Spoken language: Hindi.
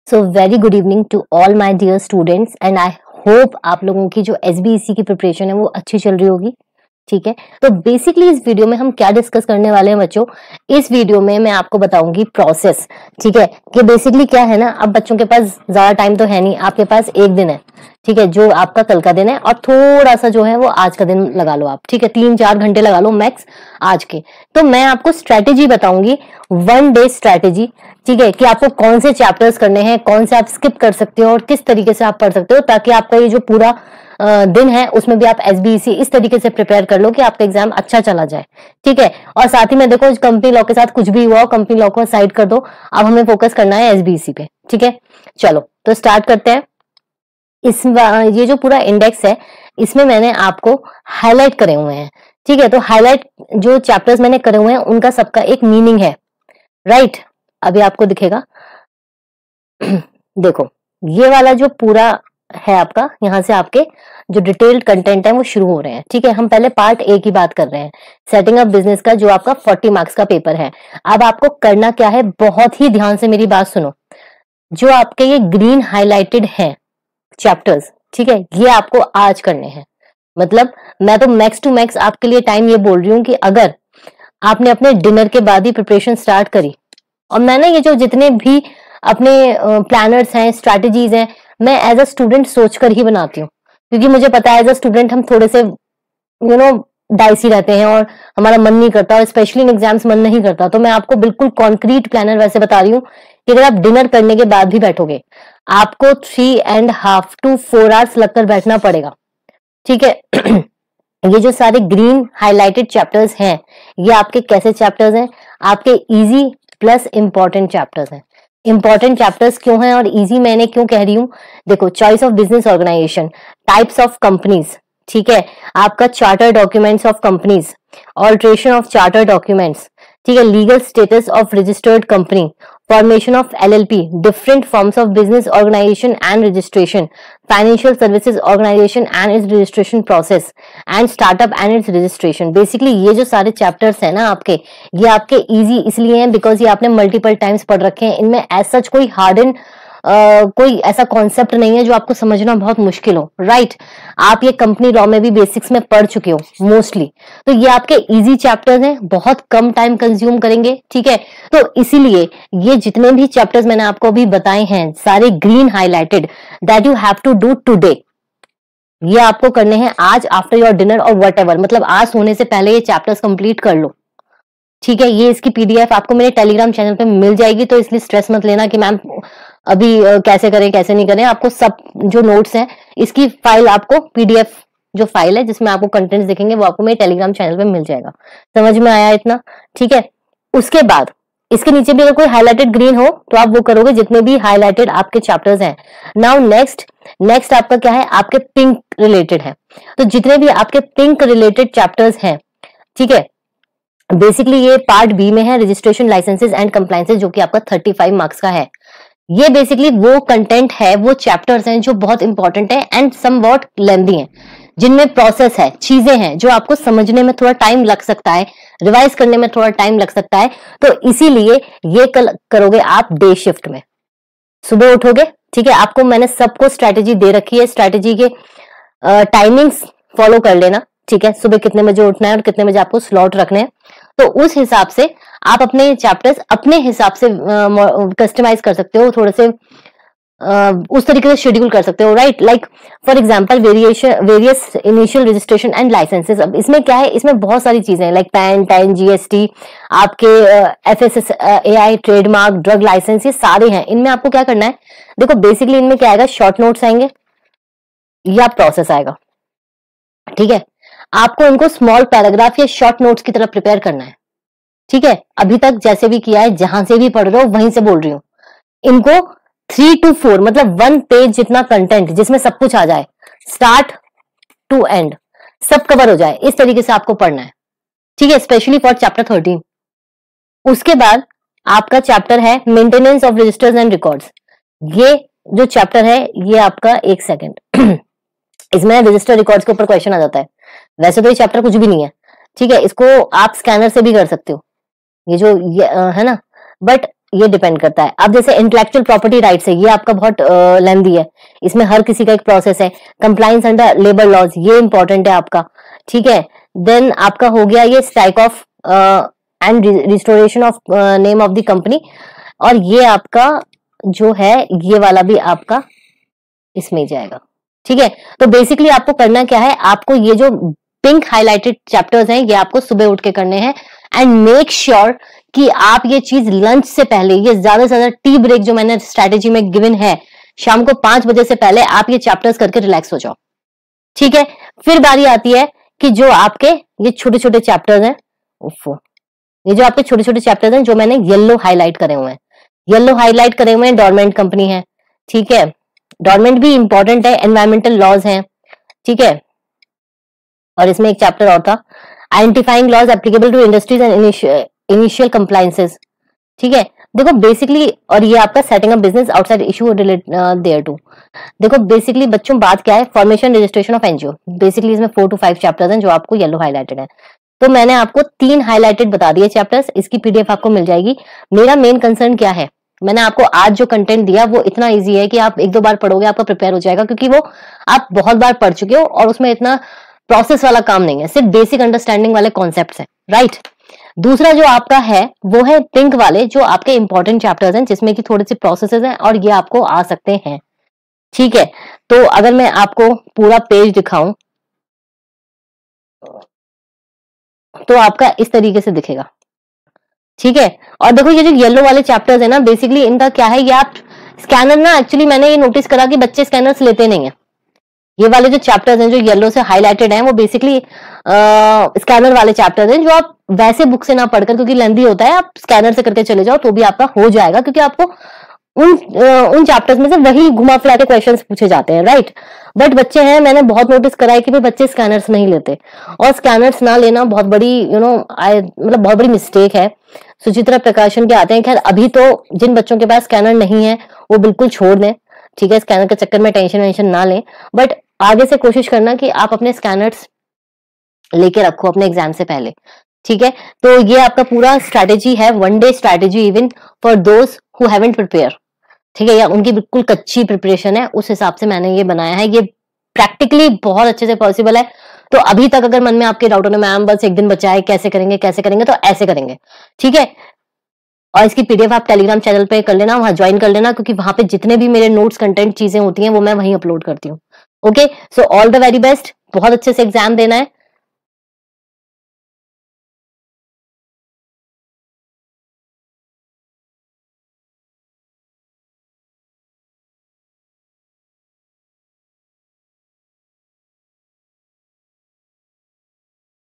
So very good evening to all my dear students and I hope आप लोगों की जो एसबीईसी की प्रिपरेशन है वो अच्छी चल रही होगी। ठीक है, तो बेसिकली इस वीडियो में हम क्या डिस्कस करने वाले हैं बच्चों। इस वीडियो में मैं आपको बताऊंगी प्रोसेस। ठीक है, कि बेसिकली क्या है ना, अब बच्चों के पास ज्यादा टाइम तो है नहीं, आपके पास एक दिन है। ठीक है, जो आपका कल का दिन है और थोड़ा सा जो है वो आज का दिन लगा लो आप। ठीक है, 3-4 घंटे लगा लो मैक्स आज के। तो मैं आपको स्ट्रेटेजी बताऊंगी, 1 डे स्ट्रेटेजी। ठीक है, कि आपको कौन से चैप्टर्स करने हैं, कौन से आप स्किप कर सकते हो और किस तरीके से आप पढ़ सकते हो, ताकि आपका ये जो पूरा दिन है उसमें भी आप एसबीईसी इस तरीके से प्रिपेयर कर लो कि आपका एग्जाम अच्छा चला जाए। ठीक है, और साथ ही में देखो कंपनी लॉ के साथ कुछ भी हुआ, कंपनी लॉ को साइड कर दो, अब हमें फोकस करना है एसबीईसी पे। ठीक है, चलो तो स्टार्ट करते हैं। ये जो पूरा इंडेक्स है इसमें मैंने आपको हाईलाइट करे हुए हैं। ठीक है, तो हाईलाइट जो चैप्टर्स मैंने करे हुए हैं उनका सबका एक मीनिंग है, राइट। अभी आपको दिखेगा देखो ये वाला जो पूरा है आपका, यहां से आपके जो डिटेल्ड कंटेंट है वो शुरू हो रहे हैं। ठीक है, हम पहले पार्ट ए की बात कर रहे हैं, सेटिंग अप बिजनेस का, जो आपका 40 मार्क्स का पेपर है। अब आपको करना क्या है, बहुत ही ध्यान से मेरी बात सुनो। जो आपके ये ग्रीन हाईलाइटेड है चैप्टर्स, ठीक है, ये आपको आज करने हैं। मतलब मैं तो मैक्स टू मैक्स आपके लिए टाइम ये बोल रही हूँ कि अगर आपने अपने डिनर के बाद ही प्रिपरेशन स्टार्ट करी, और मैंने ये जो जितने भी अपने प्लानर्स हैं, स्ट्रैटेजीज हैं, मैं एज अ स्टूडेंट सोचकर ही बनाती हूँ, क्योंकि मुझे पता है एज अ स्टूडेंट हम थोड़े से डाइसी रहते हैं और हमारा मन नहीं करता, और स्पेशली इन एग्जाम्स मन नहीं करता। तो मैं आपको बिल्कुल कॉन्क्रीट प्लानर वैसे बता रही हूँ कि अगर आप डिनर करने के बाद भी बैठोगे, आपको 3.5 to 4 आवर्स लगकर बैठना पड़ेगा। ठीक है ये जो सारे ग्रीन हाईलाइटेड चैप्टर्स हैं, ये आपके कैसे चैप्टर्स हैं, आपके इजी प्लस इंपॉर्टेंट चैप्टर्स हैं। इंपॉर्टेंट चैप्टर्स क्यों हैं और इजी मैंने क्यों कह रही हूं, देखो choice of business organisation, types of companies, ठीक है, आपका charter documents of companies, alteration of charter documents, ठीक है, legal status of registered company, formation of LLP, different forms of business organization and registration, financial services organization and its registration process, and startup and its registration। Basically ये जो सारे चैप्टर्स हैं ना आपके, ये आपके इजी इसलिए हैं बिकॉज ये आपने मल्टीपल टाइम्स पढ़ रखे हैं। इनमें एज सच कोई हार्ड एंड कोई ऐसा कॉन्सेप्ट नहीं है जो आपको समझना बहुत मुश्किल हो, राइट। आप ये कंपनी लॉ में भी बेसिक्स में पढ़ चुके हो मोस्टली, तो ये आपके इजी चैप्टर्स हैं, बहुत कम टाइम कंज्यूम करेंगे। ठीक है, तो इसीलिए ये जितने भी चैप्टर्स मैंने आपको अभी बताए हैं सारे green highlighted, that you have to do today. ये आपको करने हैं आज आफ्टर योर डिनर और व्हाटएवर, मतलब आज सोने से पहले ये चैप्टर्स कंप्लीट कर लो। ठीक है, ये इसकी पीडीएफ आपको मेरे टेलीग्राम चैनल पे मिल जाएगी, तो इसलिए स्ट्रेस मत लेना कि मैम अभी कैसे करें कैसे नहीं करें। आपको सब जो नोट्स हैं इसकी फाइल, आपको पीडीएफ जो फाइल है जिसमें आपको कंटेंट्स दिखेंगे वो आपको मेरे टेलीग्राम चैनल पे मिल जाएगा। समझ में आया इतना? ठीक है, उसके बाद इसके नीचे भी अगर कोई हाईलाइटेड ग्रीन हो तो आप वो करोगे जितने भी हाईलाइटेड आपके चैप्टर्स हैं। नाउ नेक्स्ट आपका क्या है, आपके पिंक रिलेटेड है। तो जितने भी आपके पिंक रिलेटेड चैप्टर्स हैं, ठीक है, बेसिकली ये पार्ट बी में है, रजिस्ट्रेशन लाइसेंसेज एंड कंप्लायंसेज, जो कि आपका 35 मार्क्स का है। ये बेसिकली वो कंटेंट है, वो चैप्टर्स हैं जो बहुत इंपॉर्टेंट है एंड समवॉट लेंथी हैं, जिनमें प्रोसेस है, चीजें हैं जो आपको समझने में थोड़ा टाइम लग सकता है, रिवाइज करने में थोड़ा टाइम लग सकता है। तो इसीलिए ये कल करोगे आप डे शिफ्ट में, सुबह उठोगे। ठीक है, आपको मैंने सबको स्ट्रैटेजी दे रखी है, स्ट्रैटेजी के टाइमिंग्स फॉलो कर लेना। ठीक है, सुबह कितने बजे उठना है और कितने बजे आपको स्लॉट रखने हैं, तो उस हिसाब से आप अपने चैप्टर्स अपने हिसाब से कस्टमाइज कर सकते हो, थोड़े से उस तरीके से शेड्यूल कर सकते हो, right. Like for example various initial registration and licences. अब इसमें क्या है, इसमें बहुत सारी चीजें हैं, लाइक पैन, टाइन, जीएसटी, आपके FSSAI, ट्रेडमार्क, ड्रग लाइसेंस, ये सारे हैं। इनमें आपको क्या करना है, देखो बेसिकली इनमें क्या आएगा, शॉर्ट नोट्स आएंगे या प्रोसेस आएगा। ठीक है, आपको इनको स्मॉल पैराग्राफ या शॉर्ट नोट्स की तरफ प्रिपेयर करना है। ठीक है, अभी तक जैसे भी किया है, जहां से भी पढ़ रहे हो वहीं से बोल रही हूं, इनको 3 to 4 मतलब 1 पेज जितना कंटेंट जिसमें सब कुछ आ जाए, स्टार्ट टू एंड सब कवर हो जाए, इस तरीके से आपको पढ़ना है। ठीक है, स्पेशली फॉर चैप्टर 13। उसके बाद आपका चैप्टर है maintenance of registers and records. ये जो चैप्टर है ये आपका, एक सेकेंड इसमें रजिस्टर रिकॉर्ड्स के ऊपर क्वेश्चन आ जाता है। वैसे तो ये चैप्टर कुछ भी नहीं है, ठीक है, इसको आप स्कैनर से भी कर सकते हो, ये जो है ना, बट ये डिपेंड करता है। अब जैसे इंटेलेक्चुअल प्रॉपर्टी राइट्स है, ये आपका बहुत लेंदी है, इसमें हर किसी का एक प्रोसेस है। कंप्लायंस अंडर लेबर लॉज, ये इंपॉर्टेंट है आपका, ठीक है। देन आपका हो गया ये strike off and restoration of name of the company, और ये आपका जो है ये वाला भी आपका इसमें जाएगा, ठीक है। तो बेसिकली आपको करना क्या है, आपको ये जो पिंक हाईलाइटेड चैप्टर्स हैं ये आपको सुबह उठ के करने हैं, एंड मेक श्योर कि आप ये चीज लंच से पहले, ये ज्यादा से ज्यादा टी ब्रेक जो मैंने स्ट्रेटेजी में गिवन है, शाम को 5 बजे से पहले आप ये चैप्टर्स करके रिलैक्स हो जाओ, ठीक है। फिर बारी आती है कि जो आपके ये छोटे छोटे चैप्टर्स हैं, ये जो आपके छोटे छोटे चैप्टर्स हैं जो मैंने येलो हाईलाइट करे हुए हैं, येलो हाईलाइट करे हुए हैं, डोरमेंट कंपनी है, ठीक है। डोरमेंट भी इंपॉर्टेंट है, एनवायरमेंटल लॉज हैं, ठीक है। और इसमें एक चैप्टर और था, identifying laws applicable to industries and initial compliances, ठीक है। देखो बेसिकली, और ये आपका setting up business outside issue there too. देखो बेसिकली बच्चों बात क्या है, formation registration of NGO, basically इसमें 4 to 5 चैप्टर्स हैं जो आपको येलो हाईलाइटेड है। तो मैंने आपको 3 हाईलाइटेड बता दिए चैप्टर्स, इसकी पीडीएफ आपको मिल जाएगी। मेरा मेन कंसर्न क्या है, मैंने आपको आज जो कंटेंट दिया वो इतना इजी है कि आप 1-2 बार पढ़ोगे आपका प्रिपेयर हो जाएगा, क्योंकि वो आप बहुत बार पढ़ चुके हो और उसमें इतना प्रोसेस वाला काम नहीं है, सिर्फ बेसिक अंडरस्टैंडिंग वाले कॉन्सेप्ट्स हैं, राइट। दूसरा जो आपका है वो है पिंक वाले, जो आपके इंपॉर्टेंट चैप्टर्स हैं जिसमें कि थोड़े से प्रोसेसेस हैं और ये आपको आ सकते हैं, ठीक है। तो अगर मैं आपको पूरा पेज दिखाऊं तो आपका इस तरीके से दिखेगा, ठीक है। और देखो ये जो येलो वाले चैप्टर्स है ना, बेसिकली इनका क्या है, ये आप स्कैनर ना, एक्चुअली मैंने ये नोटिस करा कि बच्चे स्कैनर्स लेते नहीं है। ये वाले जो चैप्टर्स हैं जो येलो से हाईलाइटेड हैं वो बेसिकली स्कैनर वाले चैप्टर्स हैं, जो आप वैसे बुक से ना पढ़कर, क्योंकि लेंथी होता है, आप स्कैनर से करके चले जाओ तो भी आपका हो जाएगा, क्योंकि आपको उन चैप्टर्स में से वही घुमा फिरा के क्वेश्चंस पूछे जाते हैं, राइट। बट बच्चे हैं, मैंने बहुत नोटिस करा है कि भाई बच्चे स्कैनर्स नहीं लेते, और स्कैनर्स ना लेना बहुत बड़ी मतलब बहुत बड़ी मिस्टेक है। सुचित्रा प्रकाशन के आते हैं, खैर अभी तो जिन बच्चों के पास स्कैनर नहीं है वो बिल्कुल छोड़ दें, ठीक है। स्कैनर के चक्कर में टेंशन वेंशन ना लें, बट आगे से कोशिश करना कि आप अपने स्कैनर्स लेके रखो अपने एग्जाम से पहले, ठीक है। तो ये आपका पूरा स्ट्रैटेजी है, 1 day strategy even for those who haven't prepare, ठीक है, या उनकी बिल्कुल कच्ची प्रिपरेशन है, उस हिसाब से मैंने ये बनाया है। ये प्रैक्टिकली बहुत अच्छे से पॉसिबल है। तो अभी तक अगर मन में आपके डाउट हो, मैम बस 1 दिन बचा है, कैसे करेंगे, तो ऐसे करेंगे, ठीक है। और इसकी पीडीएफ आप टेलीग्राम चैनल पे कर लेना, वहां ज्वाइन कर लेना, क्योंकि वहां पे जितने भी मेरे नोट्स कंटेंट चीजें होती हैं वो मैं वहीं अपलोड करती हूँ। Okay, so all the very best, बहुत अच्छे से एग्जाम देना है।